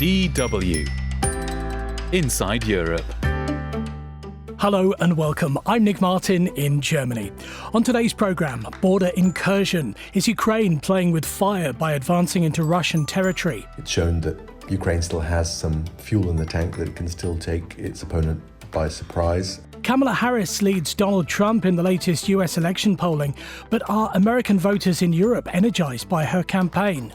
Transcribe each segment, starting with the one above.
DW Inside Europe. Hello and welcome. I'm Nick Martin in Germany. On today's programme, border incursion. Is Ukraine playing with fire by advancing into Russian territory? It's shown that Ukraine still has some fuel in the tank, that it can still take its opponent by surprise. Kamala Harris leads Donald Trump in the latest US election polling, but are American voters in Europe energised by her campaign?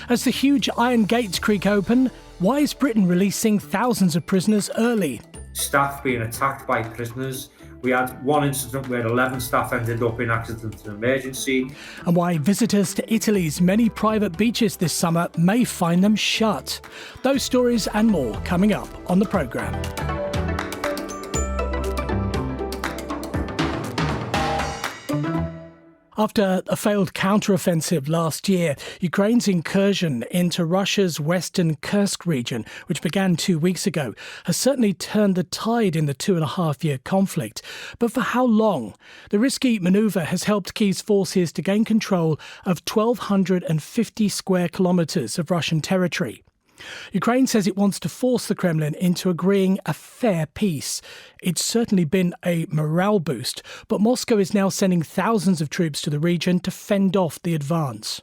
As the huge iron gates creak open, why is Britain releasing thousands of prisoners early? Staff being attacked by prisoners. We had one incident where 11 staff ended up in accident and emergency. And why visitors to Italy's many private beaches this summer may find them shut. Those stories and more coming up on the programme. After a failed counteroffensive last year, Ukraine's incursion into Russia's western Kursk region, which began 2 weeks ago, has certainly turned the tide in the 2.5-year conflict. But for how long? The risky manoeuvre has helped Kyiv's forces to gain control of 1,250 square kilometres of Russian territory. Ukraine says it wants to force the Kremlin into agreeing a fair peace. It's certainly been a morale boost, but Moscow is now sending thousands of troops to the region to fend off the advance.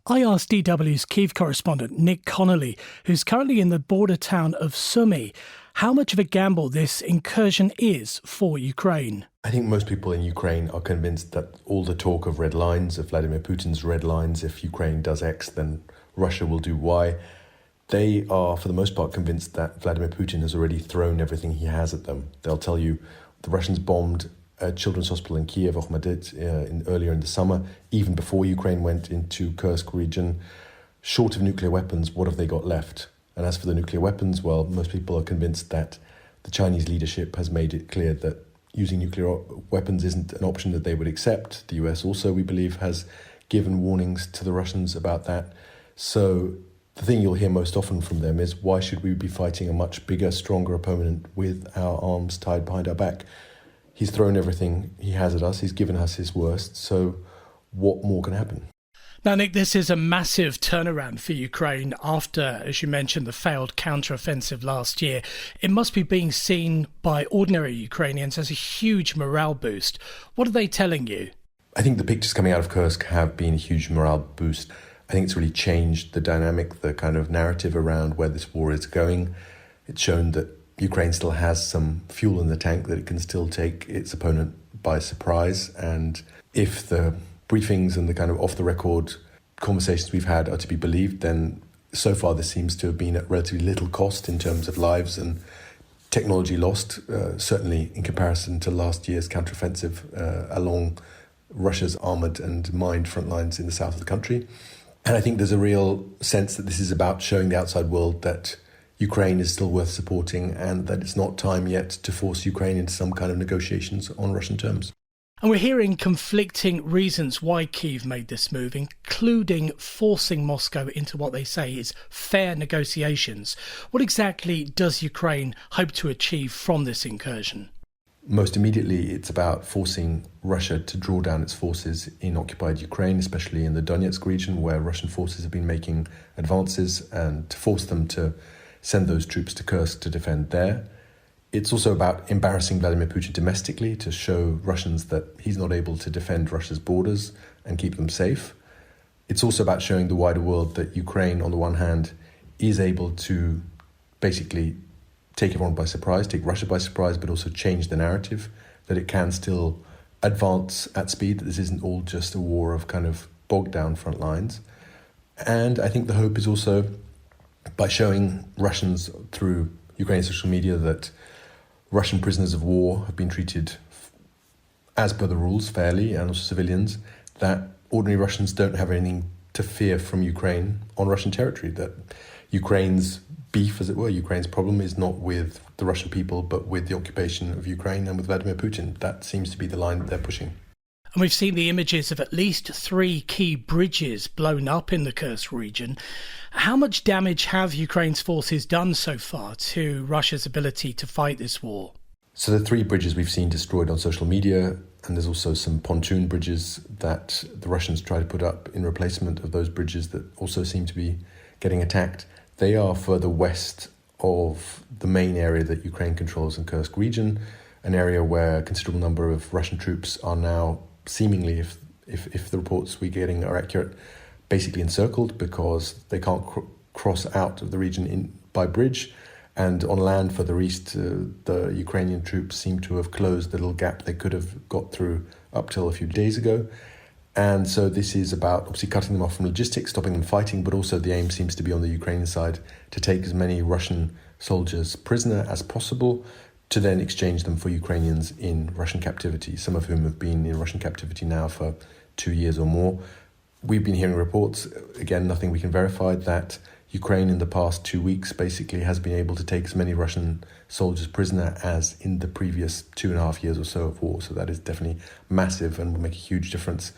I asked DW's Kyiv correspondent Nick Connolly, who's currently in the border town of Sumy, how much of a gamble this incursion is for Ukraine. I think most people in Ukraine are convinced that all the talk of red lines, of Vladimir Putin's red lines, if Ukraine does X, then Russia will do Y. They are, for the most part, convinced that Vladimir Putin has already thrown everything he has at them. They'll tell you the Russians bombed a children's hospital in Kiev, earlier in the summer, even before Ukraine went into Kursk region. Short of nuclear weapons, what have they got left? And as for the nuclear weapons, well, most people are convinced that the Chinese leadership has made it clear that using nuclear weapons isn't an option that they would accept. The US also, we believe, has given warnings to the Russians about that. So the thing you'll hear most often from them is, why should we be fighting a much bigger, stronger opponent with our arms tied behind our back? He's thrown everything he has at us. He's given us his worst. So what more can happen? Now, Nick, this is a massive turnaround for Ukraine after, as you mentioned, the failed counteroffensive last year. It must be being seen by ordinary Ukrainians as a huge morale boost. What are they telling you? I think the pictures coming out of Kursk have been a huge morale boost. I think it's really changed the dynamic, the kind of narrative around where this war is going. It's shown that Ukraine still has some fuel in the tank, that it can still take its opponent by surprise. And if the briefings and the kind of off-the-record conversations we've had are to be believed, then so far this seems to have been at relatively little cost in terms of lives and technology lost, certainly in comparison to last year's counteroffensive along Russia's armoured and mined front lines in the south of the country. And I think there's a real sense that this is about showing the outside world that Ukraine is still worth supporting and that it's not time yet to force Ukraine into some kind of negotiations on Russian terms. And we're hearing conflicting reasons why Kyiv made this move, including forcing Moscow into what they say is fair negotiations. What exactly does Ukraine hope to achieve from this incursion? Most immediately, it's about forcing Russia to draw down its forces in occupied Ukraine, especially in the Donetsk region, where Russian forces have been making advances, and to force them to send those troops to Kursk to defend there. It's also about embarrassing Vladimir Putin domestically, to show Russians that he's not able to defend Russia's borders and keep them safe. It's also about showing the wider world that Ukraine, on the one hand, is able to basically take everyone by surprise, take Russia by surprise, but also change the narrative, that it can still advance at speed, that this isn't all just a war of kind of bogged down front lines. And I think the hope is also by showing Russians through Ukrainian social media that Russian prisoners of war have been treated as per the rules fairly, and also civilians, that ordinary Russians don't have anything to fear from Ukraine on Russian territory, that Ukraine's beef, as it were, Ukraine's problem is not with the Russian people, but with the occupation of Ukraine and with Vladimir Putin. That seems to be the line that they're pushing. And we've seen the images of at least 3 key bridges blown up in the Kursk region. How much damage have Ukraine's forces done so far to Russia's ability to fight this war? So the 3 bridges we've seen destroyed on social media, and there's also some pontoon bridges that the Russians try to put up in replacement of those bridges that also seem to be getting attacked. They are further west of the main area that Ukraine controls in Kursk region, an area where a considerable number of Russian troops are now seemingly, if the reports we're getting are accurate, basically encircled because they can't cross out of the region by bridge. And on land further east, the Ukrainian troops seem to have closed the little gap they could have got through up till a few days ago. And so this is about obviously cutting them off from logistics, stopping them fighting, but also the aim seems to be on the Ukrainian side to take as many Russian soldiers prisoner as possible to then exchange them for Ukrainians in Russian captivity, some of whom have been in Russian captivity now for 2 years or more. We've been hearing reports, again, nothing we can verify, that Ukraine in the past 2 weeks basically has been able to take as many Russian soldiers prisoner as in the previous 2.5 years or so of war. So that is definitely massive and will make a huge difference.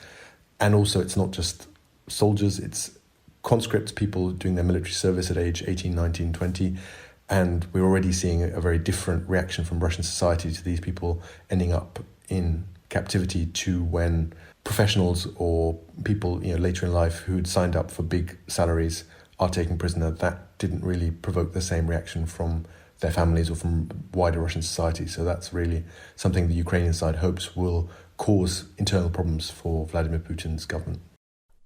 And also it's not just soldiers, it's conscripts, people doing their military service at age 18, 19, 20. And we're already seeing a very different reaction from Russian society to these people ending up in captivity to when professionals or people later in life who'd signed up for big salaries are taken prisoner. That didn't really provoke the same reaction from their families or from wider Russian society. So that's really something the Ukrainian side hopes will cause internal problems for Vladimir Putin's government.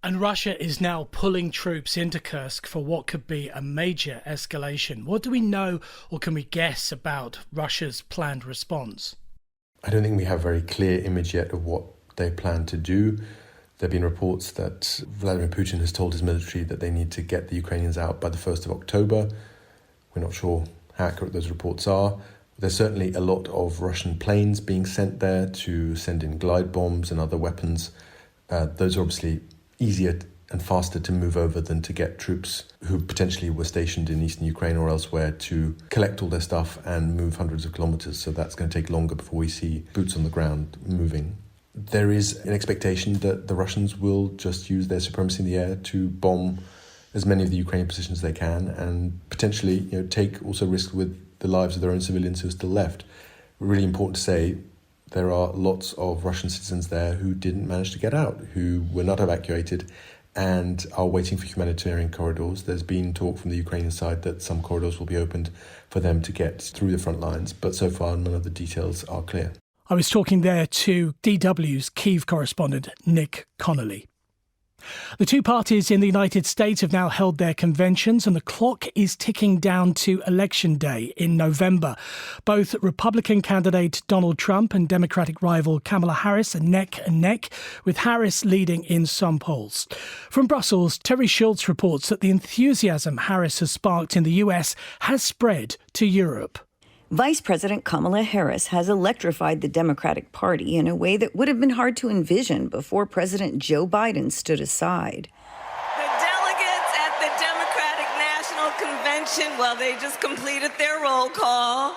And Russia is now pulling troops into Kursk for what could be a major escalation. What do we know or can we guess about Russia's planned response? I don't think we have a very clear image yet of what they plan to do. There have been reports that Vladimir Putin has told his military that they need to get the Ukrainians out by the 1st of October. We're not sure how accurate those reports are. There's certainly a lot of Russian planes being sent there to send in glide bombs and other weapons. Those are obviously easier and faster to move over than to get troops who potentially were stationed in eastern Ukraine or elsewhere to collect all their stuff and move hundreds of kilometers. So that's going to take longer before we see boots on the ground moving. There is an expectation that the Russians will just use their supremacy in the air to bomb as many of the Ukrainian positions they can and potentially take also risks with the lives of their own civilians who are still left. Really important to say, there are lots of Russian citizens there who didn't manage to get out, who were not evacuated and are waiting for humanitarian corridors. There's been talk from the Ukrainian side that some corridors will be opened for them to get through the front lines, but so far none of the details are clear. I was talking there to DW's Kyiv correspondent Nick Connolly. The two parties in the United States have now held their conventions and the clock is ticking down to Election Day in November. Both Republican candidate Donald Trump and Democratic rival Kamala Harris are neck and neck, with Harris leading in some polls. From Brussels, Terry Schultz reports that the enthusiasm Harris has sparked in the US has spread to Europe. Vice President Kamala Harris has electrified the Democratic Party in a way that would have been hard to envision before President Joe Biden stood aside. The delegates at the Democratic National Convention, well, they just completed their roll call.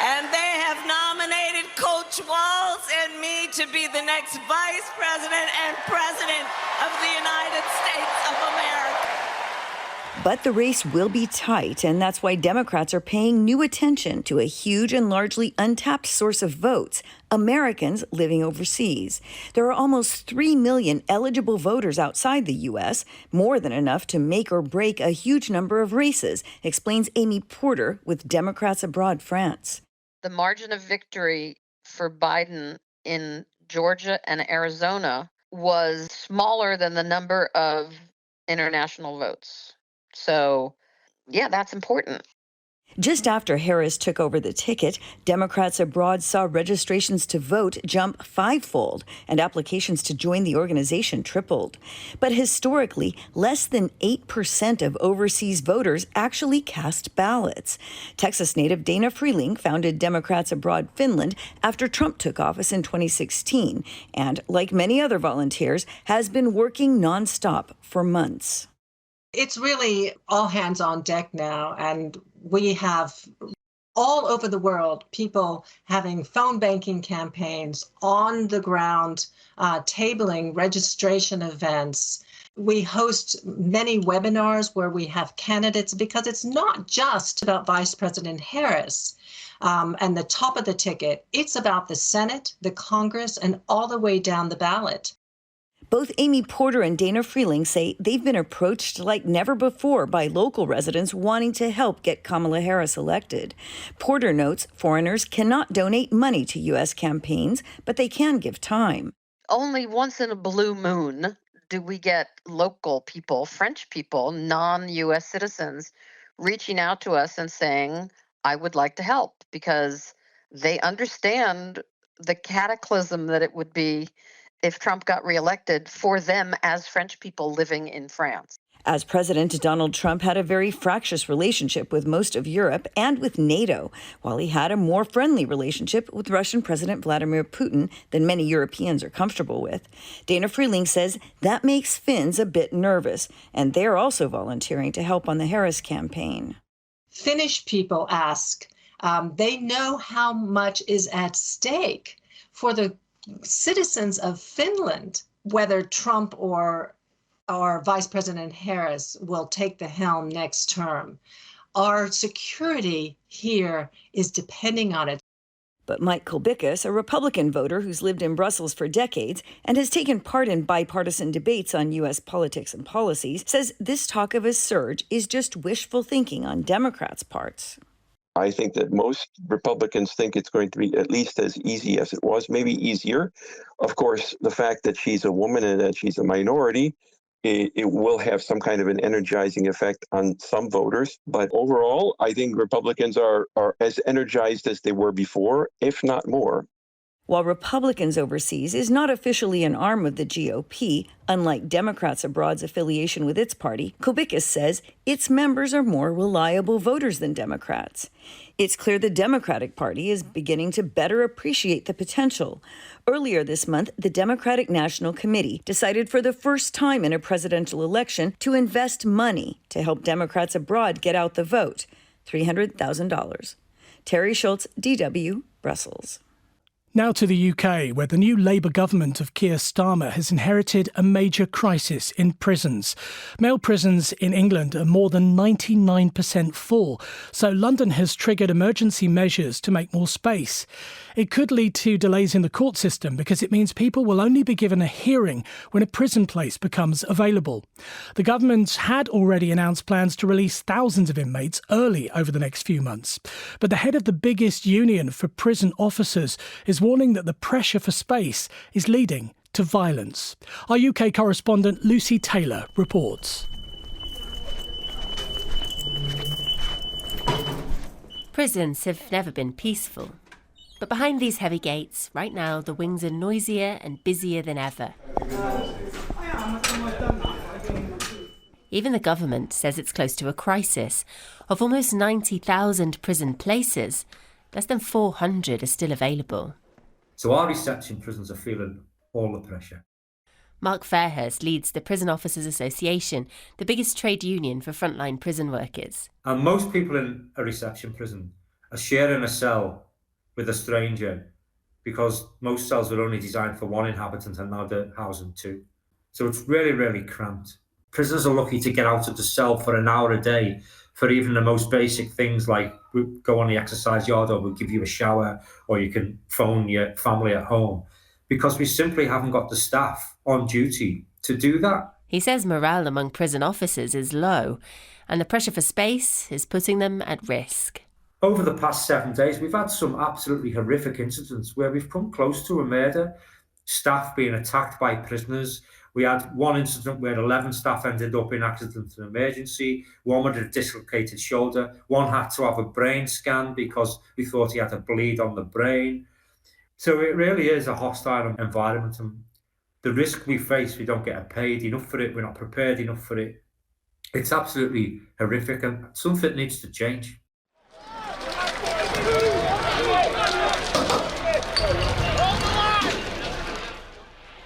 And they have nominated Coach Walz and me to be the next Vice President and President of the United States of America. But the race will be tight, and that's why Democrats are paying new attention to a huge and largely untapped source of votes, Americans living overseas. There are almost 3 million eligible voters outside the U.S., more than enough to make or break a huge number of races, explains Amy Porter with Democrats Abroad France. The margin of victory for Biden in Georgia and Arizona was smaller than the number of international votes. So, yeah, that's important. Just after Harris took over the ticket, Democrats Abroad saw registrations to vote jump fivefold and applications to join the organization tripled. But historically, less than 8% of overseas voters actually cast ballots. Texas native Dana Freeling founded Democrats Abroad Finland after Trump took office in 2016 and, like many other volunteers, has been working nonstop for months. It's really all hands on deck now, and we have all over the world people having phone banking campaigns on the ground, tabling registration events. We host many webinars where we have candidates, because it's not just about Vice President Harris and the top of the ticket. It's about the Senate, the Congress, and all the way down the ballot. Both Amy Porter and Dana Freeling say they've been approached like never before by local residents wanting to help get Kamala Harris elected. Porter notes foreigners cannot donate money to U.S. campaigns, but they can give time. Only once in a blue moon do we get local people, French people, non-U.S. citizens, reaching out to us and saying, I would like to help, because they understand the cataclysm that it would be if Trump got reelected for them as French people living in France. As President, Donald Trump had a very fractious relationship with most of Europe and with NATO, while he had a more friendly relationship with Russian President Vladimir Putin than many Europeans are comfortable with. Dana Freeling says that makes Finns a bit nervous, and they're also volunteering to help on the Harris campaign. Finnish people ask, they know how much is at stake for the citizens of Finland, whether Trump or Vice President Harris will take the helm next term. Our security here is depending on it. But Mike Kulbikas, a Republican voter who's lived in Brussels for decades and has taken part in bipartisan debates on U.S. politics and policies, says this talk of a surge is just wishful thinking on Democrats' parts. I think that most Republicans think it's going to be at least as easy as it was, maybe easier. Of course, the fact that she's a woman and that she's a minority, it will have some kind of an energizing effect on some voters. But overall, I think Republicans are as energized as they were before, if not more. While Republicans overseas is not officially an arm of the GOP, unlike Democrats abroad's affiliation with its party, Kulbikas says its members are more reliable voters than Democrats. It's clear the Democratic Party is beginning to better appreciate the potential. Earlier this month, the Democratic National Committee decided for the first time in a presidential election to invest money to help Democrats abroad get out the vote, $300,000. Terry Schultz, DW, Brussels. Now to the UK, where the new Labour government of Keir Starmer has inherited a major crisis in prisons. Male prisons in England are more than 99% full, so London has triggered emergency measures to make more space. It could lead to delays in the court system because it means people will only be given a hearing when a prison place becomes available. The government had already announced plans to release thousands of inmates early over the next few months. But the head of the biggest union for prison officers is warning that the pressure for space is leading to violence. Our UK correspondent Lucy Taylor reports. Prisons have never been peaceful. But behind these heavy gates, right now, the wings are noisier and busier than ever. Even the government says it's close to a crisis. Of almost 90,000 prison places, less than 400 are still available. So our reception prisons are feeling all the pressure. Mark Fairhurst leads the Prison Officers Association, the biggest trade union for frontline prison workers. And most people in a reception prison are sharing a cell with a stranger, because most cells were only designed for one inhabitant and now they're housing two. So it's really, really cramped. Prisoners are lucky to get out of the cell for an hour a day for even the most basic things, like we go on the exercise yard, or we'll give you a shower, or you can phone your family at home, because we simply haven't got the staff on duty to do that. He says morale among prison officers is low, and the pressure for space is putting them at risk. Over the past 7 days, we've had some absolutely horrific incidents where we've come close to a murder, staff being attacked by prisoners. We had one incident where 11 staff ended up in accident and emergency, one with a dislocated shoulder, one had to have a brain scan because we thought he had a bleed on the brain. So it really is a hostile environment, and the risk we face, we don't get paid enough for it, we're not prepared enough for it. It's absolutely horrific, and something needs to change.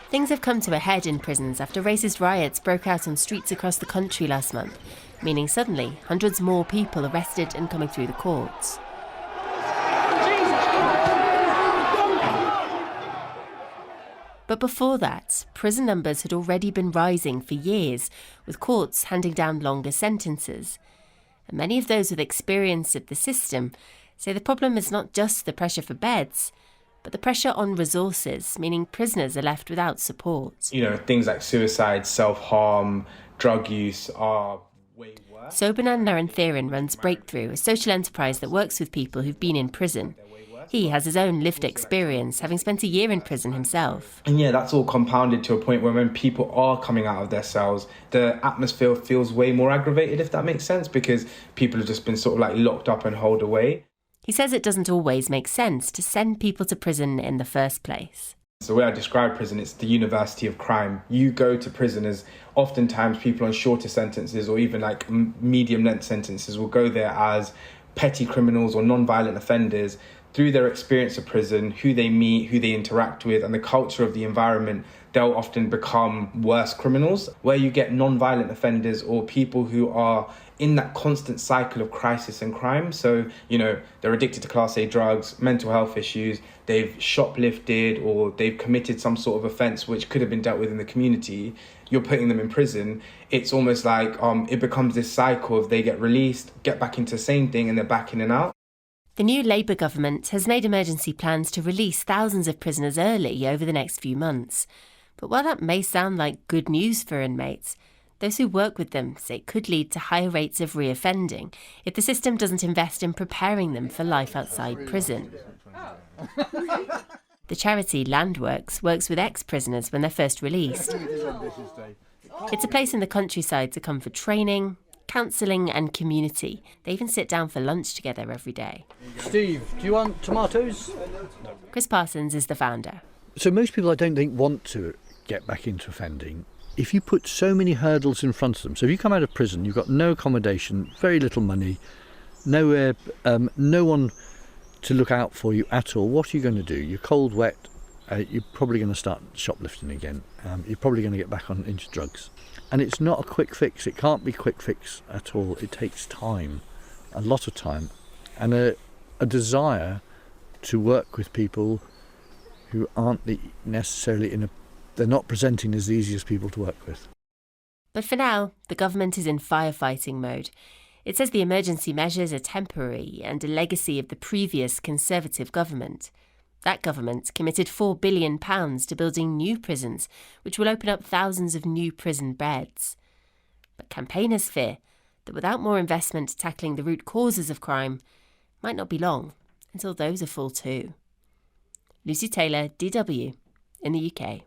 Things have come to a head in prisons after racist riots broke out on streets across the country last month, meaning suddenly hundreds more people arrested and coming through the courts. But before that, prison numbers had already been rising for years, with courts handing down longer sentences. And many of those with experience of the system say the problem is not just the pressure for beds, But the pressure on resources, meaning prisoners are left without support. You know, things like suicide, self-harm, drug use are way worse. Sobernan Narantheran runs Breakthrough, a social enterprise that works with people who've been in prison. He has his own lived experience, having spent a year in prison himself. And yeah, that's all compounded to a point where when people are coming out of their cells, the atmosphere feels way more aggravated, if that makes sense, because people have just been sort of like locked up and holed away. He says it doesn't always make sense to send people to prison in the first place. The way I describe prison, it's the university of crime. You go to prison as oftentimes people on shorter sentences or even like medium length sentences will go there as petty criminals or non-violent offenders. Through their experience of prison, who they meet, who they interact with, and the culture of the environment, they'll often become worse criminals. Where you get non-violent offenders or people who are in that constant cycle of crisis and crime. So, you know, they're addicted to Class A drugs, mental health issues, they've shoplifted or they've committed some sort of offence which could have been dealt with in the community. You're putting them in prison. It's almost like it becomes this cycle of they get released, get back into the same thing, and they're back in and out. The new Labour government has made emergency plans to release thousands of prisoners early over the next few months. But while that may sound like good news for inmates, those who work with them say it could lead to higher rates of reoffending if the system doesn't invest in preparing them for life outside prison. The charity Landworks works with ex-prisoners when they're first released. It's a place in the countryside to come for training, counselling and community. They even sit down for lunch together every day. Steve, do you want tomatoes? Chris Parsons is the founder. So most people I don't think want to get back into offending. If you put so many hurdles in front of them, so if you come out of prison, you've got no accommodation, very little money, nowhere, no one to look out for you at all, what are you going to do? You're cold, wet, you're probably going to start shoplifting again. You're probably going to get back into drugs. And it's not a quick fix. It can't be quick fix at all. It takes time, a lot of time, and a desire to work with people who aren't necessarily they're not presenting as the easiest people to work with. But for now, the government is in firefighting mode. It says the emergency measures are temporary and a legacy of the previous Conservative government. That government committed £4 billion to building new prisons, which will open up thousands of new prison beds. But campaigners fear that without more investment tackling the root causes of crime, it might not be long until those are full too. Lucy Taylor, DW, in the UK.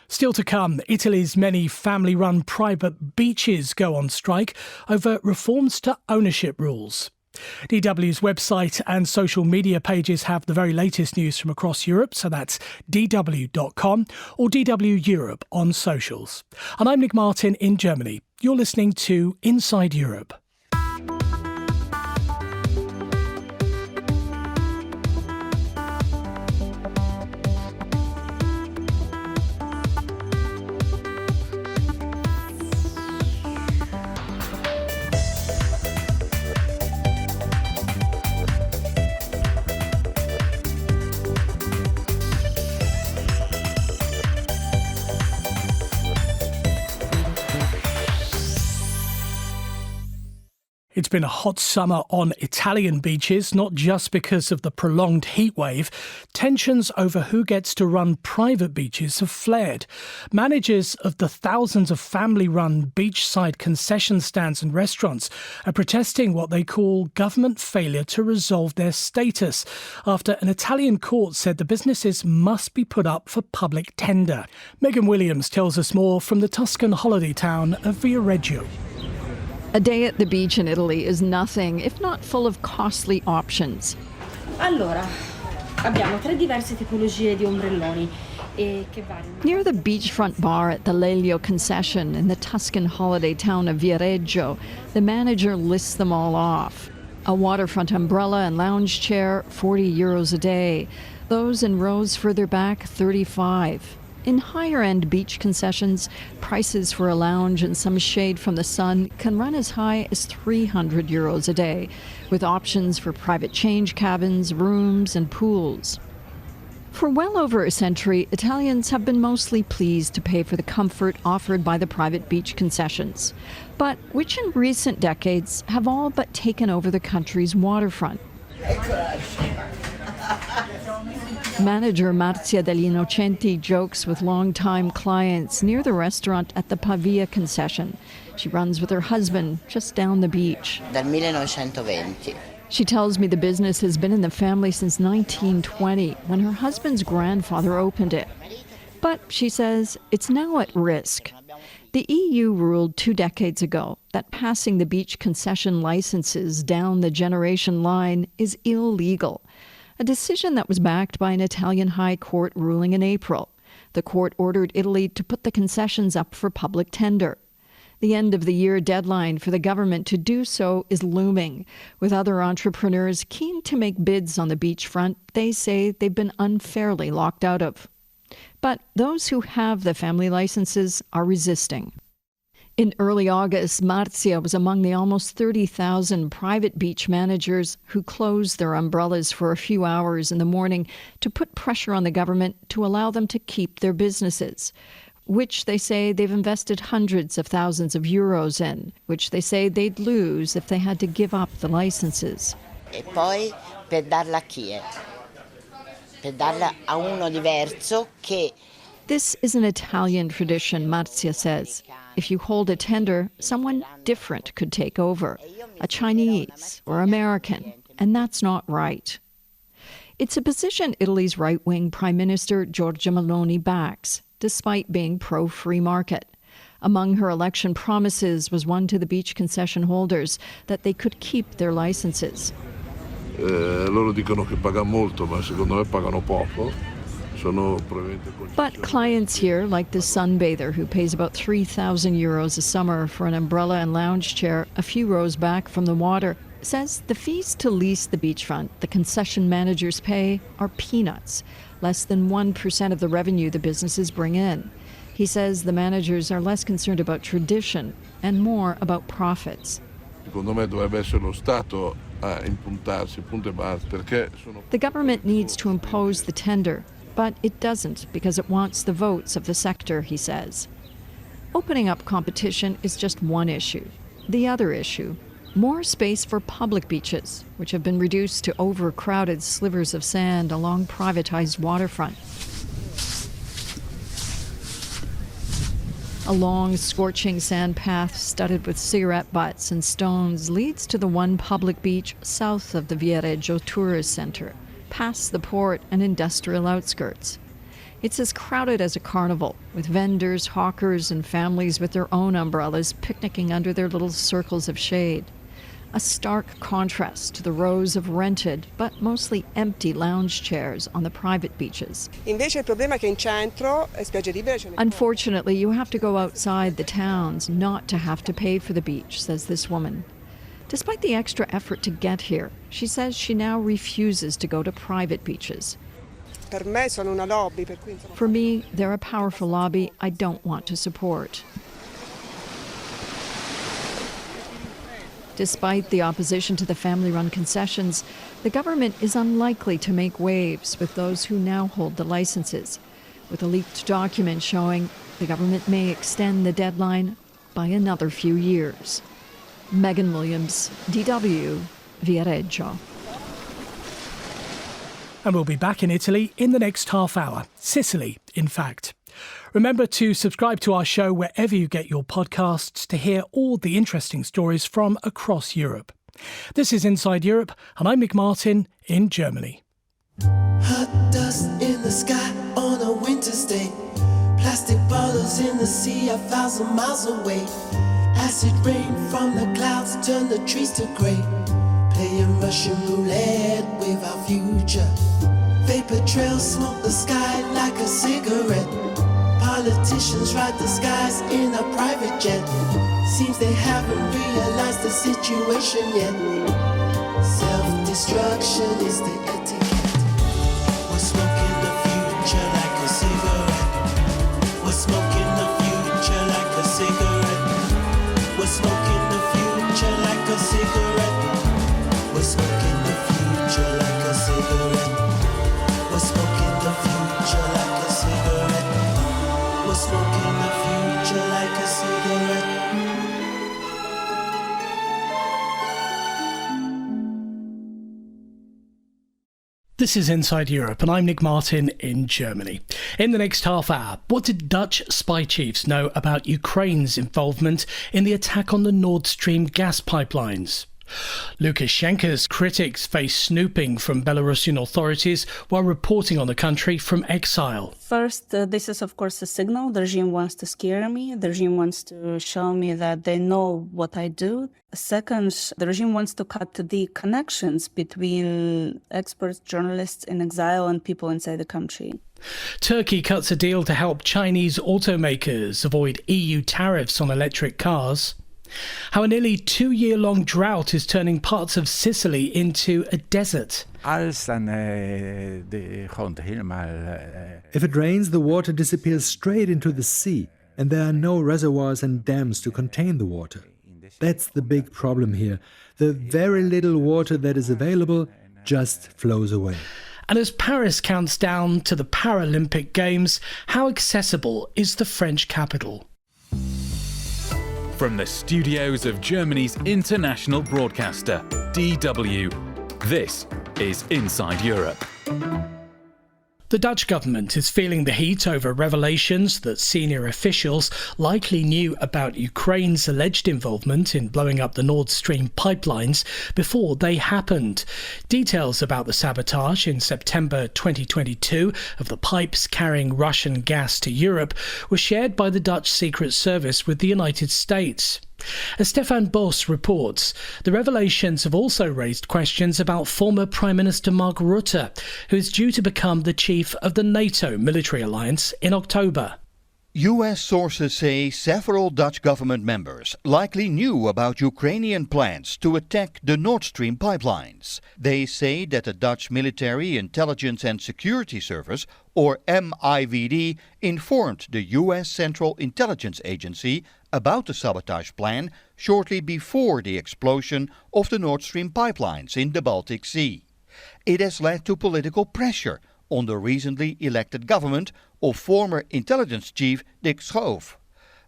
Still to come, Italy's many family-run private beaches go on strike over reforms to ownership rules. DW's website and social media pages have the very latest news from across Europe, so that's dw.com or DW Europe on socials. And I'm Nick Martin in Germany. You're listening to Inside Europe. It's been a hot summer on Italian beaches, not just because of the prolonged heat wave. Tensions over who gets to run private beaches have flared. Managers of the thousands of family-run beachside concession stands and restaurants are protesting what they call government failure to resolve their status after an Italian court said the businesses must be put up for public tender. Megan Williams tells us more from the Tuscan holiday town of Viareggio. A day at the beach in Italy is nothing if not full of costly options. Allora, abbiamo 3 diverse tipologie di ombrelloni. Near the beachfront bar at the Lelio concession in the Tuscan holiday town of Viareggio, the manager lists them all off. A waterfront umbrella and lounge chair, €40 a day. Those in rows further back, 35. In higher-end beach concessions, prices for a lounge and some shade from the sun can run as high as €300 a day, with options for private change cabins, rooms, and pools. For well over a century, Italians have been mostly pleased to pay for the comfort offered by the private beach concessions, but which in recent decades have all but taken over the country's waterfront. Manager Marzia degli Innocenti jokes with longtime clients near the restaurant at the Pavia concession. She runs with her husband just down the beach. Dal 1920. She tells me the business has been in the family since 1920, when her husband's grandfather opened it. But, she says, it's now at risk. The EU ruled 2 decades ago that passing the beach concession licenses down the generation line is illegal, a decision that was backed by an Italian High Court ruling in April. The court ordered Italy to put the concessions up for public tender. The end-of-the-year deadline for the government to do so is looming. With other entrepreneurs keen to make bids on the beachfront they say they've been unfairly locked out of. But those who have the family licenses are resisting. In early August, Marzia was among the almost 30,000 private beach managers who closed their umbrellas for a few hours in the morning to put pressure on the government to allow them to keep their businesses, which they say they've invested hundreds of thousands of euros in, which they say they'd lose if they had to give up the licenses. E poi per darla a chi è? Per darla a uno diverso che... This is an Italian tradition, Marzia says. If you hold a tender, someone different could take over, a Chinese or American, and that's not right. It's a position Italy's right-wing Prime Minister Giorgia Meloni backs, despite being pro-free market. Among her election promises was one to the beach concession holders that they could keep their licenses. Loro dicono che pagano molto, ma secondo me pagano poco. But clients here, like this sunbather who pays about 3,000 euros a summer for an umbrella and lounge chair a few rows back from the water, says the fees to lease the beachfront the concession managers pay are peanuts, less than 1% of the revenue the businesses bring in. He says the managers are less concerned about tradition and more about profits. Secondo me dovrebbe essere lo Stato a impuntarsi, punto e basta, perché sono... The government needs to impose the tender, but it doesn't because it wants the votes of the sector, he says. Opening up competition is just one issue. The other issue, more space for public beaches, which have been reduced to overcrowded slivers of sand along privatized waterfront. A long, scorching sand path studded with cigarette butts and stones leads to the one public beach south of the Viareggio Tourist Center, past the port and industrial outskirts. It's as crowded as a carnival, with vendors, hawkers, and families with their own umbrellas picnicking under their little circles of shade. A stark contrast to the rows of rented, but mostly empty lounge chairs on the private beaches. Unfortunately, you have to go outside the towns not to have to pay for the beach, says this woman. Despite the extra effort to get here, she says she now refuses to go to private beaches. For me, they're a powerful lobby I don't want to support. Despite the opposition to the family-run concessions, the government is unlikely to make waves with those who now hold the licenses, with a leaked document showing the government may extend the deadline by another few years. Megan Williams, DW, Viareggio. And we'll be back in Italy in the next half hour. Sicily, in fact. Remember to subscribe to our show wherever you get your podcasts to hear all the interesting stories from across Europe. This is Inside Europe, and I'm Mick Martin in Germany. Hot dust in the sky on a winter's day. Plastic bottles in the sea 1,000 miles away. Acid rain from the clouds turn the trees to grey. Playing Russian roulette with our future. Vapor trails smoke the sky like a cigarette. Politicians ride the skies in a private jet. Seems they haven't realized the situation yet. Self-destruction is the etiquette. We're smoking the future like a cigarette. We're smoking the future like a cigarette. We're smoking the future like a cigarette. We're smoking the future like a cigarette. We're smoking the future like a cigarette. We're smoking the future like a cigarette. This is Inside Europe, and I'm Nick Martin in Germany. In the next half hour, what did Dutch spy chiefs know about Ukraine's involvement in the attack on the Nordstream gas pipelines? Lukashenko's critics face snooping from Belarusian authorities while reporting on the country from exile. First, this is of course a signal. The regime wants to scare me. The regime wants to show me that they know what I do. Second, the regime wants to cut the connections between experts, journalists in exile and people inside the country. Turkey cuts a deal to help Chinese automakers avoid EU tariffs on electric cars. How a nearly 2-year-long drought is turning parts of Sicily into a desert. If it rains, the water disappears straight into the sea, and there are no reservoirs and dams to contain the water. That's the big problem here. The very little water that is available just flows away. And as Paris counts down to the Paralympic Games, how accessible is the French capital? From the studios of Germany's international broadcaster, DW, this is Inside Europe. The Dutch government is feeling the heat over revelations that senior officials likely knew about Ukraine's alleged involvement in blowing up the Nord Stream pipelines before they happened. Details about the sabotage in September 2022 of the pipes carrying Russian gas to Europe were shared by the Dutch Secret Service with the United States. As Stefan Bos reports, the revelations have also raised questions about former Prime Minister Mark Rutte, who is due to become the chief of the NATO military alliance in October. US sources say several Dutch government members likely knew about Ukrainian plans to attack the Nord Stream pipelines. They say that the Dutch Military Intelligence and Security Service, or MIVD, informed the US Central Intelligence Agency about the sabotage plan shortly before the explosion of the Nord Stream pipelines in the Baltic Sea. It has led to political pressure on the recently elected government of former intelligence chief Dick Schoof.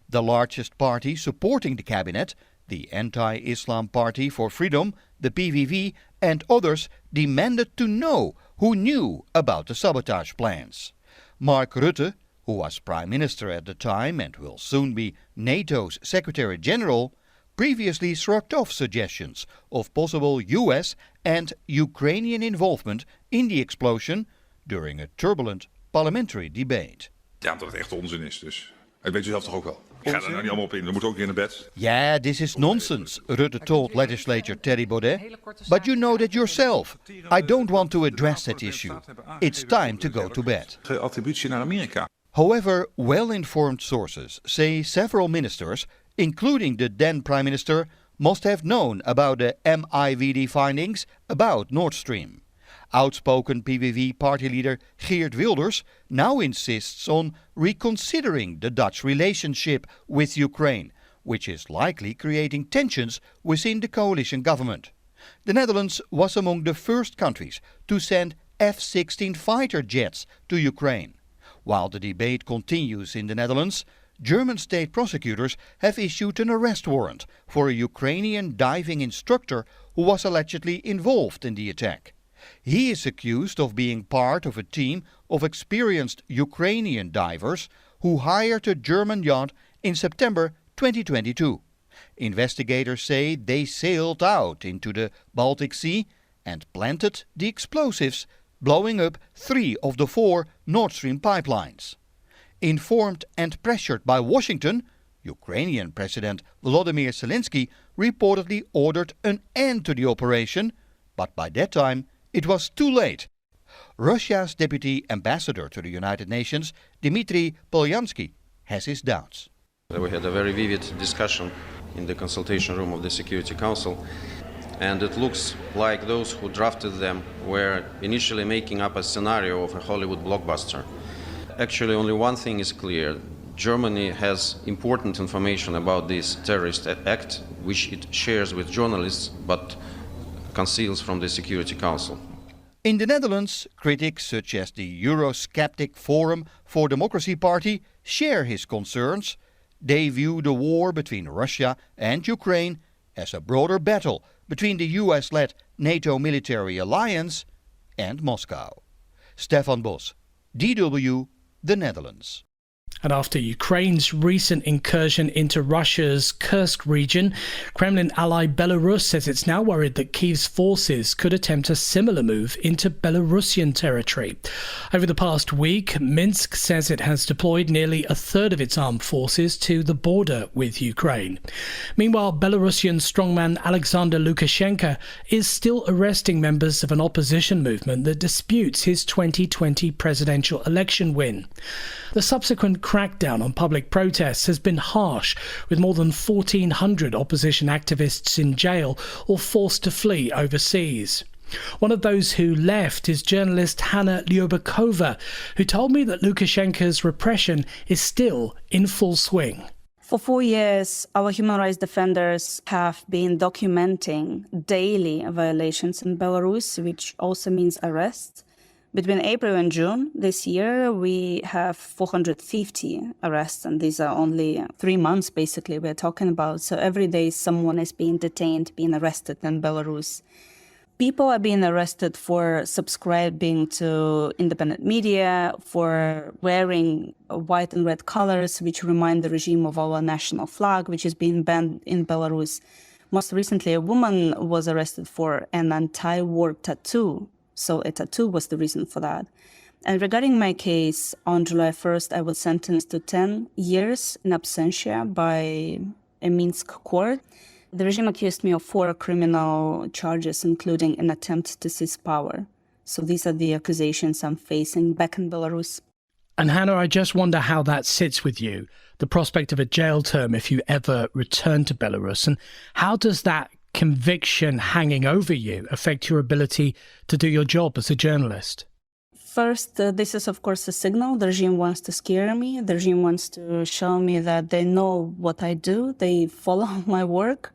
The largest party supporting the cabinet, the Anti-Islam Party for Freedom, the PVV, and others demanded to know who knew about the sabotage plans. Mark Rutte, who was Prime Minister at the time and will soon be NATO's Secretary General, previously shrugged off suggestions of possible US and Ukrainian involvement in the explosion during a turbulent parliamentary debate. Ja, omdat het echt onzin is, dus. Dat weet u zelf toch ook wel. Ik ga er nou niet allemaal op in, we moeten ook weer naar bed. Yeah, this is nonsense, Rutte told legislator Thierry Baudet. But you know that yourself. I don't want to address that issue. It's time to go to bed. Attributie naar Amerika. However, well-informed sources say several ministers, including the then Prime Minister, must have known about the MIVD findings about Nord Stream. Outspoken PVV party leader Geert Wilders now insists on reconsidering the Dutch relationship with Ukraine, which is likely creating tensions within the coalition government. The Netherlands was among the first countries to send F-16 fighter jets to Ukraine. While the debate continues in the Netherlands, German state prosecutors have issued an arrest warrant for a Ukrainian diving instructor who was allegedly involved in the attack. He is accused of being part of a team of experienced Ukrainian divers who hired a German yacht in September 2022. Investigators say they sailed out into the Baltic Sea and planted the explosives, blowing up 3 of the 4 Nord Stream pipelines. Informed and pressured by Washington, Ukrainian President Volodymyr Zelensky reportedly ordered an end to the operation, but by that time it was too late. Russia's deputy ambassador to the United Nations, Dmitry Polyansky, has his doubts. We had a very vivid discussion in the consultation room of the Security Council, and it looks like those who drafted them were initially making up a scenario of a Hollywood blockbuster. Actually, only one thing is clear. Germany has important information about this terrorist act, which it shares with journalists, but conceals from the Security Council. In the Netherlands, critics such as the Eurosceptic Forum for Democracy Party share his concerns. They view the war between Russia and Ukraine as a broader battle between the US-led NATO military alliance and Moscow. Stefan Bos, DW, the Netherlands. And after Ukraine's recent incursion into Russia's Kursk region, Kremlin ally Belarus says it's now worried that Kyiv's forces could attempt a similar move into Belarusian territory. Over the past week, Minsk says it has deployed nearly a third of its armed forces to the border with Ukraine. Meanwhile, Belarusian strongman Alexander Lukashenko is still arresting members of an opposition movement that disputes his 2020 presidential election win. The subsequent crackdown on public protests has been harsh, with more than 1,400 opposition activists in jail or forced to flee overseas. One of those who left is journalist Hanna Lyubakova, who told me that Lukashenko's repression is still in full swing. For 4 years, our human rights defenders have been documenting daily violations in Belarus, which also means arrests. Between April and June this year, we have 450 arrests, and these are only 3 months, basically, we're talking about. So every day someone is being detained, being arrested in Belarus. People are being arrested for subscribing to independent media, for wearing white and red colors, which remind the regime of our national flag, which is being banned in Belarus. Most recently, a woman was arrested for an anti-war tattoo. So a tattoo was the reason for that. And regarding my case, on July 1st, I was sentenced to 10 years in absentia by a Minsk court. The regime accused me of 4 criminal charges, including an attempt to seize power. So these are the accusations I'm facing back in Belarus. And Hannah, I just wonder how that sits with you, the prospect of a jail term if you ever return to Belarus. And how does that conviction hanging over you affect your ability to do your job as a journalist? First, this is, of course, a signal. The regime wants to scare me. The regime wants to show me that they know what I do. They follow my work.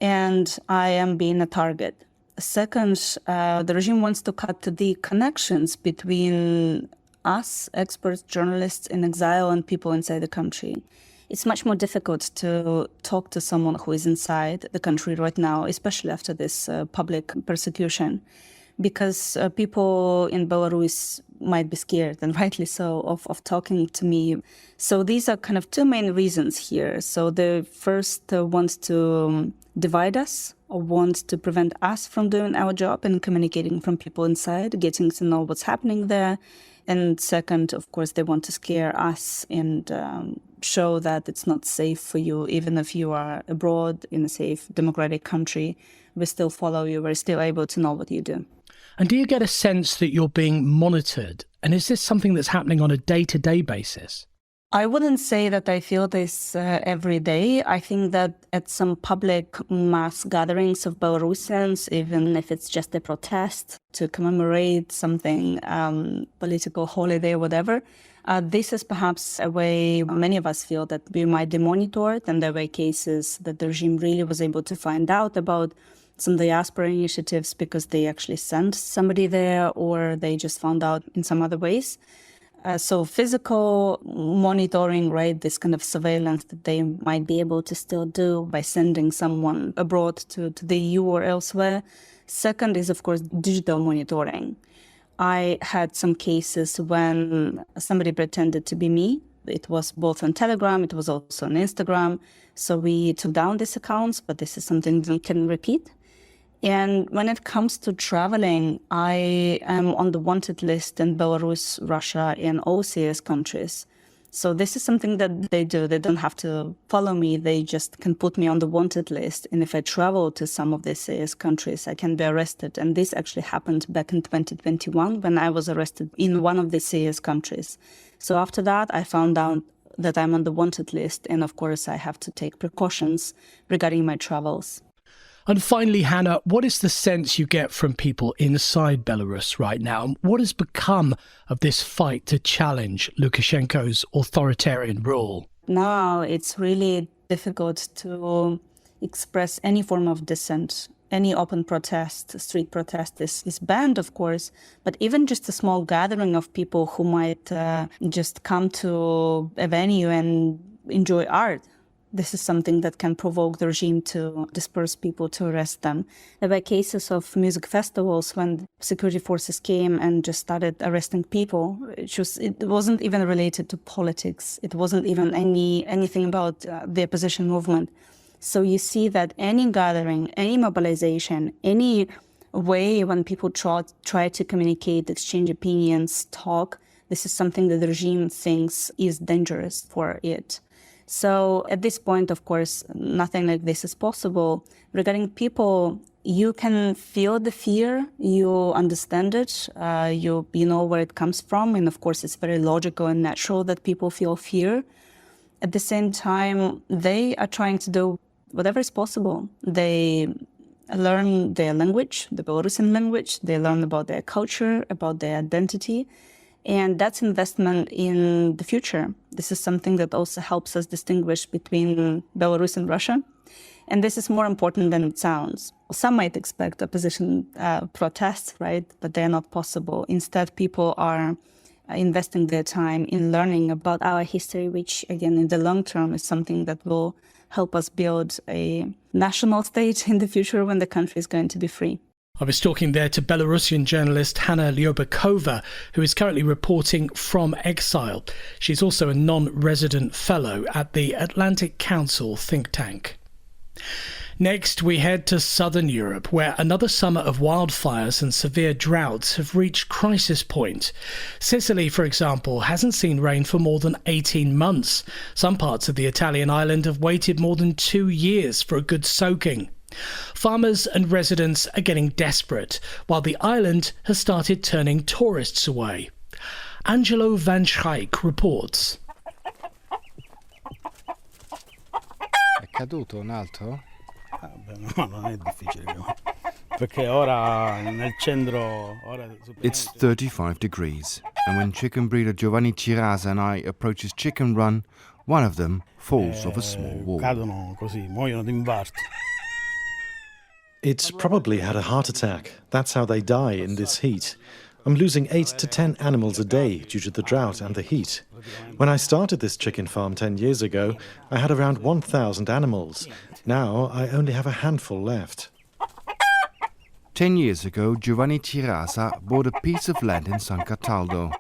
And I am being a target. Second, the regime wants to cut the connections between us, experts, journalists in exile, and people inside the country. It's much more difficult to talk to someone who is inside the country right now, especially after this public persecution, because people in Belarus might be scared, and rightly so, of talking to me. So these are kind of 2 main reasons here. So the first wants to divide us, or wants to prevent us from doing our job and communicating from people inside, getting to know what's happening there. And second, of course, they want to scare us and show that it's not safe for you, even if you are abroad in a safe democratic country. We still follow you. We're still able to know what you do. And do you get a sense that you're being monitored? And is this something that's happening on a day-to-day basis? I wouldn't say that I feel this every day. I think that at some public mass gatherings of Belarusians, even if it's just a protest to commemorate something, political holiday or whatever, this is perhaps a way many of us feel that we might be monitored, and there were cases that the regime really was able to find out about some diaspora initiatives because they actually sent somebody there, or they just found out in some other ways. So physical monitoring, right, this kind of surveillance that they might be able to still do by sending someone abroad to the EU or elsewhere. Second is, of course, digital monitoring. I had some cases when somebody pretended to be me. It was both on Telegram, it was also on Instagram. So we took down these accounts, but this is something we can repeat. And when it comes to traveling, I am on the wanted list in Belarus, Russia, and all CIS countries. So this is something that they do. They don't have to follow me. They just can put me on the wanted list. And if I travel to some of the CIS countries, I can be arrested. And this actually happened back in 2021 when I was arrested in one of the CIS countries. So after that, I found out that I'm on the wanted list. And of course, I have to take precautions regarding my travels. And finally, Hannah, what is the sense you get from people inside Belarus right now? What has become of this fight to challenge Lukashenko's authoritarian rule? Now it's really difficult to express any form of dissent. Any open protest, street protest is banned, of course, but even just a small gathering of people who might just come to a venue and enjoy art, this is something that can provoke the regime to disperse people, to arrest them. There were cases of music festivals when security forces came and just started arresting people. It wasn't even related to politics. It wasn't even anything about the opposition movement. So you see that any gathering, any mobilization, any way when people try to communicate, exchange opinions, talk, this is something that the regime thinks is dangerous for it. So at this point, of course, nothing like this is possible. Regarding people, you can feel the fear, you understand it, you know where it comes from, and of course it's very logical and natural that people feel fear. At the same time, they are trying to do whatever is possible. They learn their language, the Belarusian language, they learn about their culture, about their identity, and that's investment in the future. This is something that also helps us distinguish between Belarus and Russia. And this is more important than it sounds. Some might expect opposition protests, right? But they're not possible. Instead, people are investing their time in learning about our history, which, again, in the long term is something that will help us build a national state in the future when the country is going to be free. I was talking there to Belarusian journalist Hanna Lyobakova, who is currently reporting from exile. She's also a non-resident fellow at the Atlantic Council think tank. Next, we head to southern Europe, where another summer of wildfires and severe droughts have reached crisis point. Sicily, for example, hasn't seen rain for more than 18 months. Some parts of the Italian island have waited more than 2 years for a good soaking. Farmers and residents are getting desperate, while the island has started turning tourists away. Angelo Van Schaik reports. È caduto un altro? No, non è difficile. Perché ora nel centro. It's 35 degrees, and when chicken breeder Giovanni Cirasa and I approach his chicken run, one of them falls off a small wall. Cadono così, muoiono d'infarto. It's probably had a heart attack. That's how they die in this heat. I'm losing 8 to 10 animals a day due to the drought and the heat. When I started this chicken farm 10 years ago, I had around 1,000 animals. Now I only have a handful left. 10 years ago, Giovanni Cirasa bought a piece of land in San Cataldo,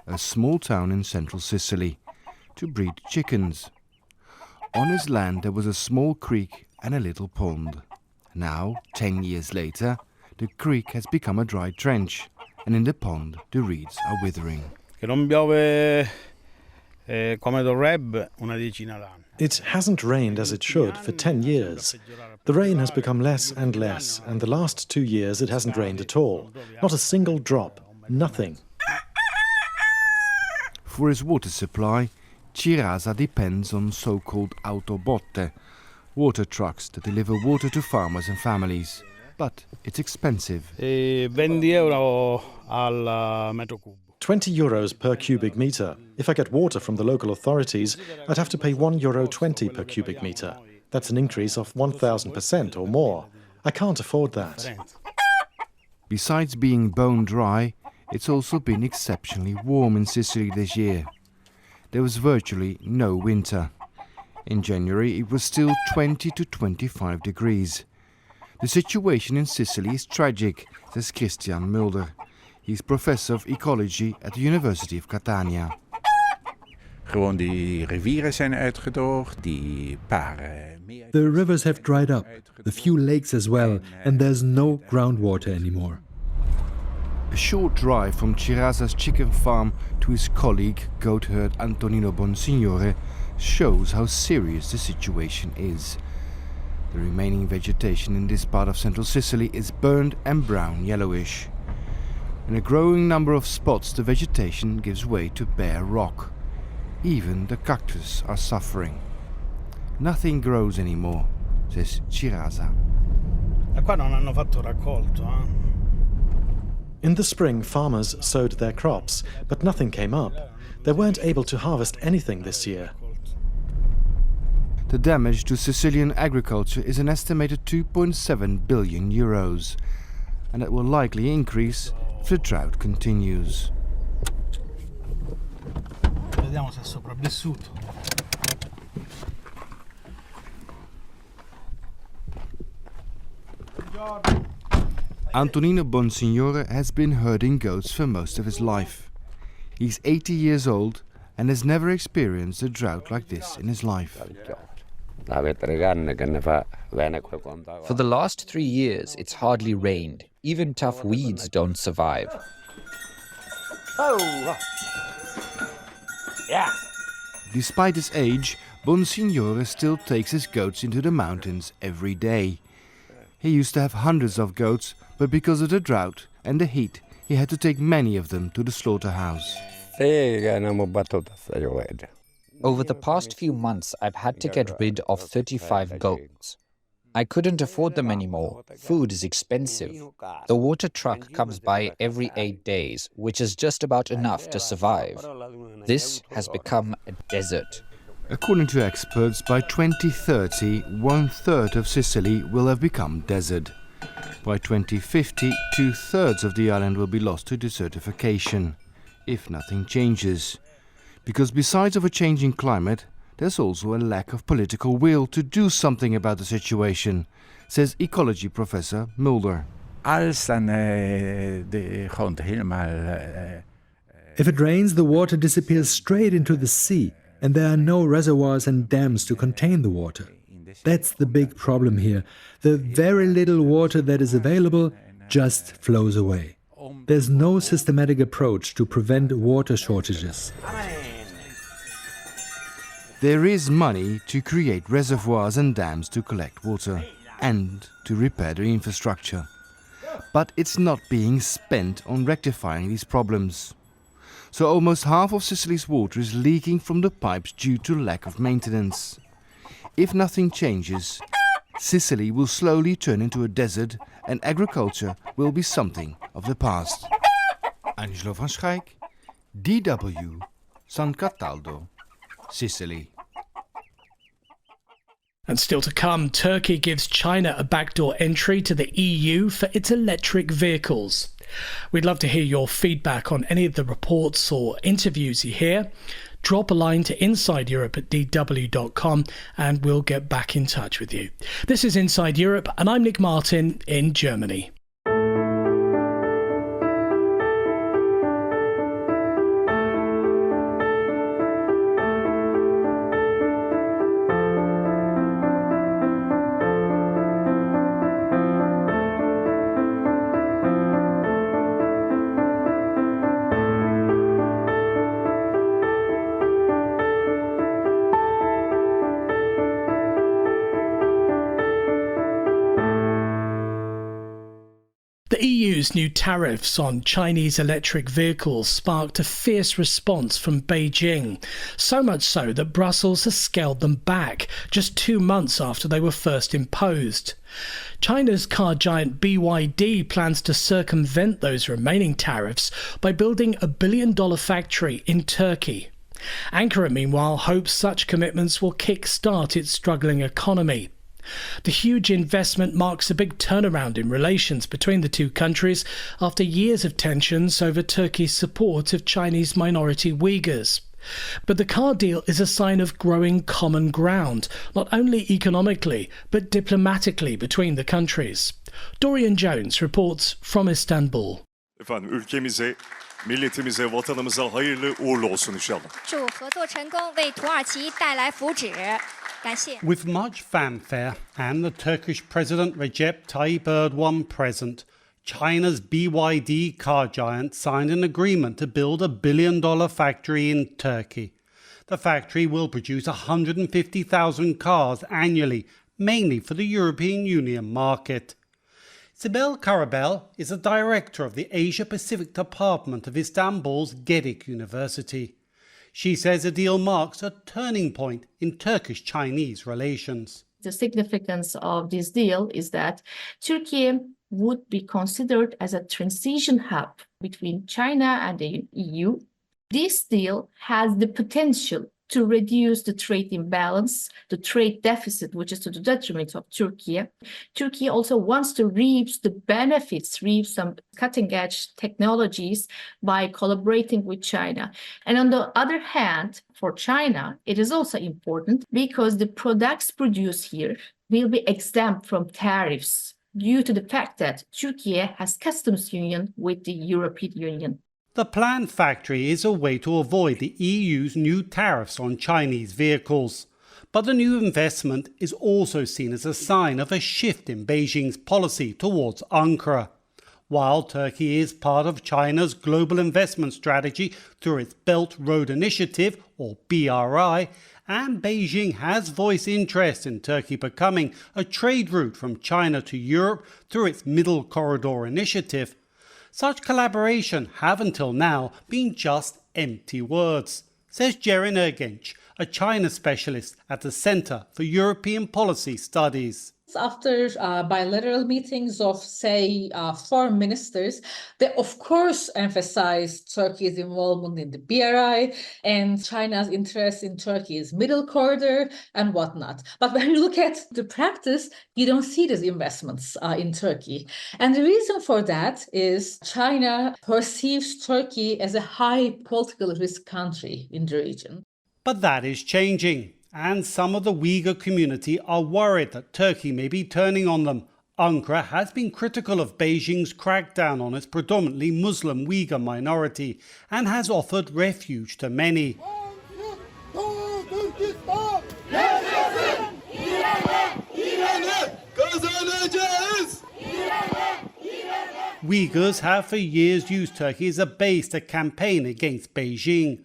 a small town in central Sicily, to breed chickens. On his land there was a small creek and a little pond. Now, 10 years later, the creek has become a dry trench, and in the pond the reeds are withering. Che non piove come dovrebbe una decina d'anni. It hasn't rained as it should for 10 years. The rain has become less and less, and the last 2 years it hasn't rained at all. Not a single drop, nothing. For his water supply, Cirasa depends on so-called autobotte, water trucks that deliver water to farmers and families. But it's expensive. 20 euro al metro cubo. 20 euros per cubic metre. If I get water from the local authorities, I'd have to pay €1.20 per cubic metre. That's an increase of 1,000% or more. I can't afford that. Besides being bone dry, it's also been exceptionally warm in Sicily this year. There was virtually no winter. In January, it was still 20 to 25 degrees. The situation in Sicily is tragic, says Christian Mulder. He's professor of ecology at the University of Catania. Gewoon die rivieren zijn uitgedroogd, die paar. The rivers have dried up, the few lakes as well, and there's no groundwater anymore. A short drive from Cirasa's chicken farm to his colleague, goat herd Antonino Bonsignore, shows how serious the situation is. The remaining vegetation in this part of central Sicily is burned and brown yellowish. In a growing number of spots, the vegetation gives way to bare rock. Even the cactus are suffering. Nothing grows anymore, says Cirasa. Qua non hanno fatto raccolto. In the spring, farmers sowed their crops, but nothing came up. They weren't able to harvest anything this year. The damage to Sicilian agriculture is an estimated 2.7 billion euros, and it will likely increase if the drought continues. Vediamo se è sopravvissuto. Antonino Bonsignore has been herding goats for most of his life. He's 80 years old and has never experienced a drought like this in his life. For the last 3 years, it's hardly rained. Even tough weeds don't survive. Despite his age, Bonsignore still takes his goats into the mountains every day. He used to have hundreds of goats, but because of the drought and the heat, he had to take many of them to the slaughterhouse. Over the past few months, I've had to get rid of 35 goats. I couldn't afford them anymore. Food is expensive. The water truck comes by every 8 days, which is just about enough to survive. This has become a desert. According to experts, by 2030, 1/3 of Sicily will have become desert. By 2050, 2/3 of the island will be lost to desertification, if nothing changes. Because besides of a changing climate, there's also a lack of political will to do something about the situation, says ecology professor Mulder. If it rains, the water disappears straight into the sea, and there are no reservoirs and dams to contain the water. That's the big problem here. The very little water that is available just flows away. There's no systematic approach to prevent water shortages. There is money to create reservoirs and dams to collect water and to repair the infrastructure. But it's not being spent on rectifying these problems. So almost half of Sicily's water is leaking from the pipes due to lack of maintenance. If nothing changes, Sicily will slowly turn into a desert and agriculture will be something of the past. Angelo van Schaik, DW, San Cataldo, Sicily. And still to come, Turkey gives China a backdoor entry to the EU for its electric vehicles. We'd love to hear your feedback on any of the reports or interviews you hear. Drop a line to insideeurope@dw.com and we'll get back in touch with you. This is Inside Europe and I'm Nick Martin in Germany. The EU's new tariffs on Chinese electric vehicles sparked a fierce response from Beijing, so much so that Brussels has scaled them back just 2 months after they were first imposed. China's car giant BYD plans to circumvent those remaining tariffs by building a $1 billion factory in Turkey. Ankara, meanwhile, hopes such commitments will kick-start its struggling economy. The huge investment marks a big turnaround in relations between the two countries after years of tensions over Turkey's support of Chinese minority Uyghurs. But the car deal is a sign of growing common ground, not only economically, but diplomatically between the countries. Dorian Jones reports from Istanbul. Efendim, ülkemize, milletimize, vatanımıza hayırlı uğurlu olsun inşallah. With much fanfare and the Turkish President Recep Tayyip Erdogan present, China's BYD car giant signed an agreement to build a $1 billion factory in Turkey. The factory will produce 150,000 cars annually, mainly for the European Union market. Sibel Karabel is a director of the Asia-Pacific Department of Istanbul's Gedik University. She says the deal marks a turning point in Turkish-Chinese relations. The significance of this deal is that Turkey would be considered as a transition hub between China and the EU. This deal has the potential to reduce the trade imbalance, the trade deficit, which is to the detriment of Turkey. Turkey also wants to reap the benefits, reap some cutting-edge technologies by collaborating with China. And on the other hand, for China, it is also important because the products produced here will be exempt from tariffs due to the fact that Turkey has customs union with the European Union. The planned factory is a way to avoid the EU's new tariffs on Chinese vehicles. But the new investment is also seen as a sign of a shift in Beijing's policy towards Ankara. While Turkey is part of China's global investment strategy through its Belt Road Initiative, or BRI, and Beijing has voiced interest in Turkey becoming a trade route from China to Europe through its Middle Corridor Initiative, such collaboration have until now been just empty words, says Jerin Ergenç, a China specialist at the Center for European Policy Studies. After bilateral meetings of, say, foreign ministers, they of course emphasized Turkey's involvement in the BRI and China's interest in Turkey's middle corridor and whatnot. But when you look at the practice, you don't see these investments in Turkey. And the reason for that is China perceives Turkey as a high political risk country in the region. But that is changing. And some of the Uyghur community are worried that Turkey may be turning on them. Ankara has been critical of Beijing's crackdown on its predominantly Muslim Uyghur minority and has offered refuge to many. Uyghurs have for years used Turkey as a base to campaign against Beijing.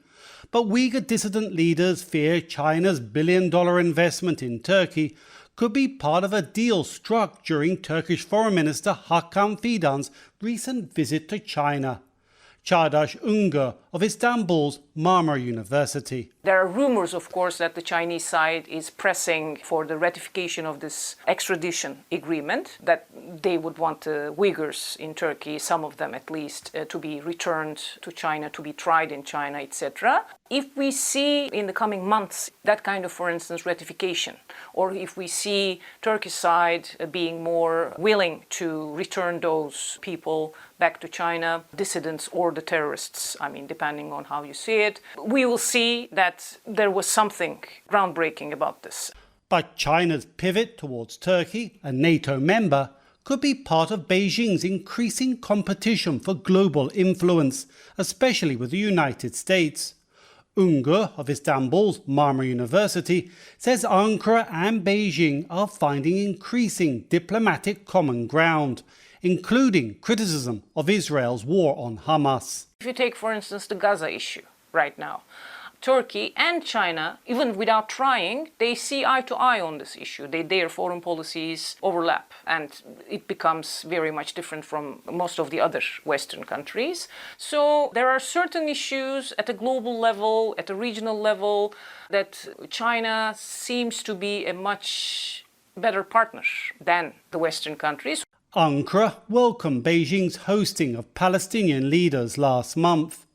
But Uyghur dissident leaders fear China's billion-dollar investment in Turkey could be part of a deal struck during Turkish Foreign Minister Hakan Fidan's recent visit to China. Çağdaş Üngür of Istanbul's Marmara University. There are rumors, of course, that the Chinese side is pressing for the ratification of this extradition agreement, that they would want the Uyghurs in Turkey, some of them at least, to be returned to China, to be tried in China, etc. If we see in the coming months that kind of, for instance, ratification, or if we see Turkish side being more willing to return those people back to China, dissidents or the terrorists, depending on how you see it, we will see that there was something groundbreaking about this. But China's pivot towards Turkey, a NATO member, could be part of Beijing's increasing competition for global influence, especially with the United States. Üngür of Istanbul's Marmara University says Ankara and Beijing are finding increasing diplomatic common ground, including criticism of Israel's war on Hamas. If you take, for instance, the Gaza issue right now, Turkey and China, even without trying, they see eye to eye on this issue. Their foreign policies overlap, and it becomes very much different from most of the other Western countries. So there are certain issues at a global level, at a regional level, that China seems to be a much better partner than the Western countries. Ankara welcomed Beijing's hosting of Palestinian leaders last month.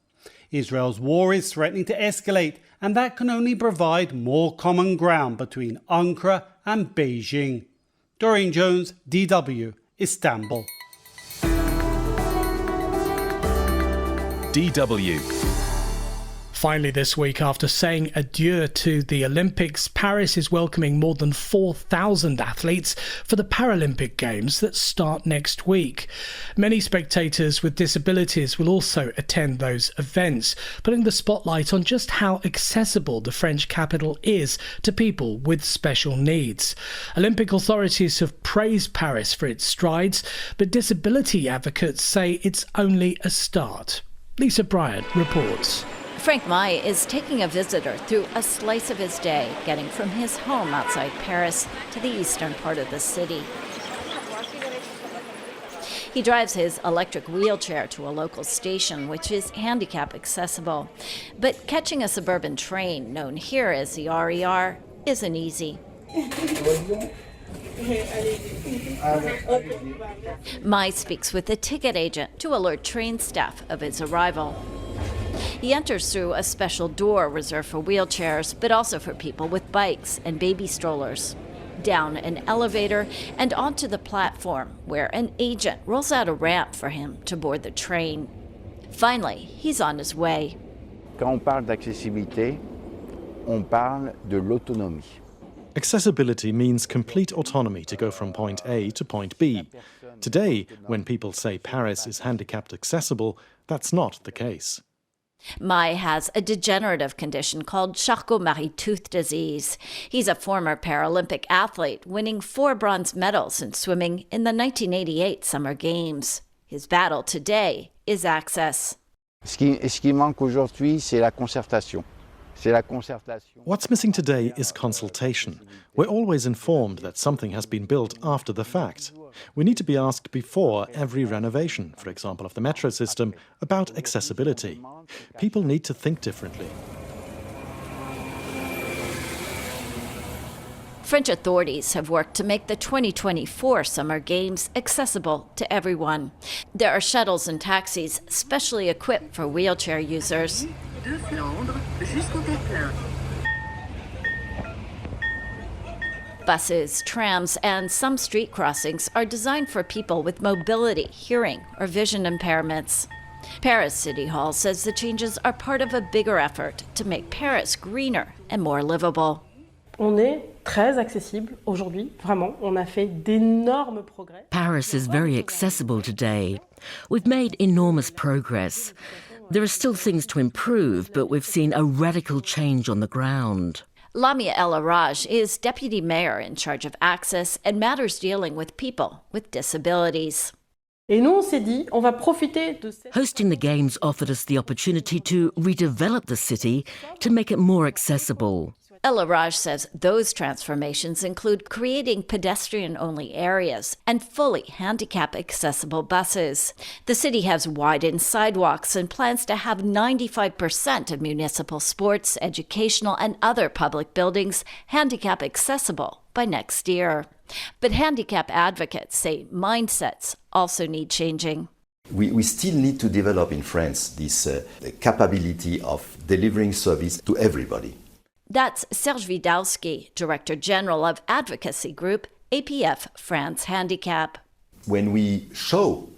Israel's war is threatening to escalate, and that can only provide more common ground between Ankara and Beijing. Dorian Jones, DW, Istanbul. DW. Finally this week, after saying adieu to the Olympics, Paris is welcoming more than 4,000 athletes for the Paralympic Games that start next week. Many spectators with disabilities will also attend those events, putting the spotlight on just how accessible the French capital is to people with special needs. Olympic authorities have praised Paris for its strides, but disability advocates say it's only a start. Lisa Bryant reports. Frank Mai is taking a visitor through a slice of his day, getting from his home outside Paris to the eastern part of the city. He drives his electric wheelchair to a local station, which is handicap accessible. But catching a suburban train, known here as the RER, isn't easy. Mai speaks with the ticket agent to alert train staff of his arrival. He enters through a special door reserved for wheelchairs, but also for people with bikes and baby strollers. Down an elevator and onto the platform, where an agent rolls out a ramp for him to board the train. Finally, he's on his way. Quand on parle d'accessibilité, on parle de l'autonomie. Accessibility means complete autonomy to go from point A to point B. Today, when people say Paris is handicapped accessible, that's not the case. Mai has a degenerative condition called Charcot-Marie-Tooth disease. He's a former Paralympic athlete, winning 4 bronze medals in swimming in the 1988 Summer Games. His battle today is access. Ce qui manque aujourd'hui, c'est la concertation. What's missing today is consultation. We're always informed that something has been built after the fact. We need to be asked before every renovation, for example of the metro system, about accessibility. People need to think differently. French authorities have worked to make the 2024 Summer Games accessible to everyone. There are shuttles and taxis specially equipped for wheelchair users. Buses, trams, and some street crossings are designed for people with mobility, hearing, or vision impairments. Paris City Hall says the changes are part of a bigger effort to make Paris greener and more livable. On est très accessible aujourd'hui, vraiment. On a fait d'énormes progrès. Paris is very accessible today. We've made enormous progress. There are still things to improve, but we've seen a radical change on the ground. Lamia El Araj is deputy mayor in charge of access and matters dealing with people with disabilities. Et nous, on s'est dit, on va profiter de cette... Hosting the Games offered us the opportunity to redevelop the city to make it more accessible. El Araj says those transformations include creating pedestrian-only areas and fully handicap-accessible buses. The city has widened sidewalks and plans to have 95% of municipal sports, educational, and other public buildings handicap-accessible by next year. But handicap advocates say mindsets also need changing. We still need to develop in France this capability of delivering service to everybody. That's Serge Widowski, Director General of advocacy group APF France Handicap. When we show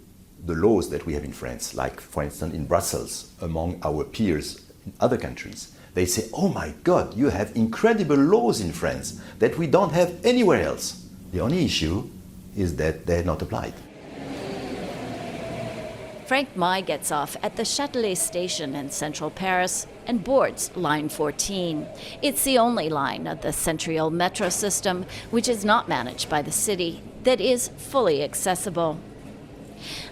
the laws that we have in France, like for instance in Brussels, among our peers in other countries, they say, oh my God, you have incredible laws in France that we don't have anywhere else. The only issue is that they're not applied. Frank Mai gets off at the Châtelet station in central Paris and boards Line 14. It's the only line of the Central metro system, which is not managed by the city, that is fully accessible.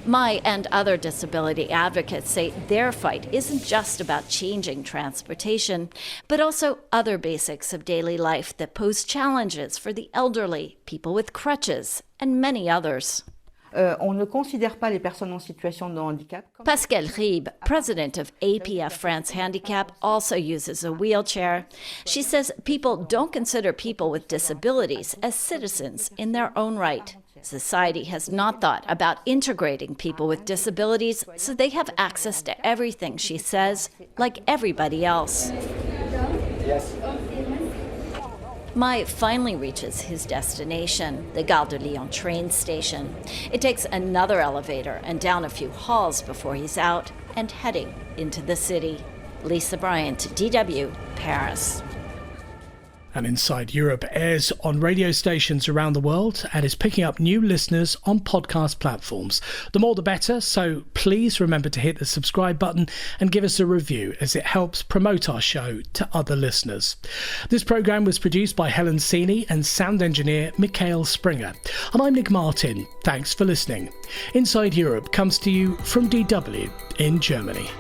Mai and other disability advocates say their fight isn't just about changing transportation, but also other basics of daily life that pose challenges for the elderly, people with crutches, and many others. On ne considère pas les personnes en situation de handicap. Pascal Ribe, president of APF France Handicap, also uses a wheelchair. She says people don't consider people with disabilities as citizens in their own right. Society has not thought about integrating people with disabilities so they have access to everything, she says, like everybody else. Yes. Mai finally reaches his destination, the Gare de Lyon train station. It takes another elevator and down a few halls before he's out and heading into the city. Lisa Bryant, DW, Paris. And Inside Europe airs on radio stations around the world and is picking up new listeners on podcast platforms. The more the better, so please remember to hit the subscribe button and give us a review as it helps promote our show to other listeners. This programme was produced by Helen Seeney and sound engineer Mikhail Springer. And I'm Nick Martin. Thanks for listening. Inside Europe comes to you from DW in Germany.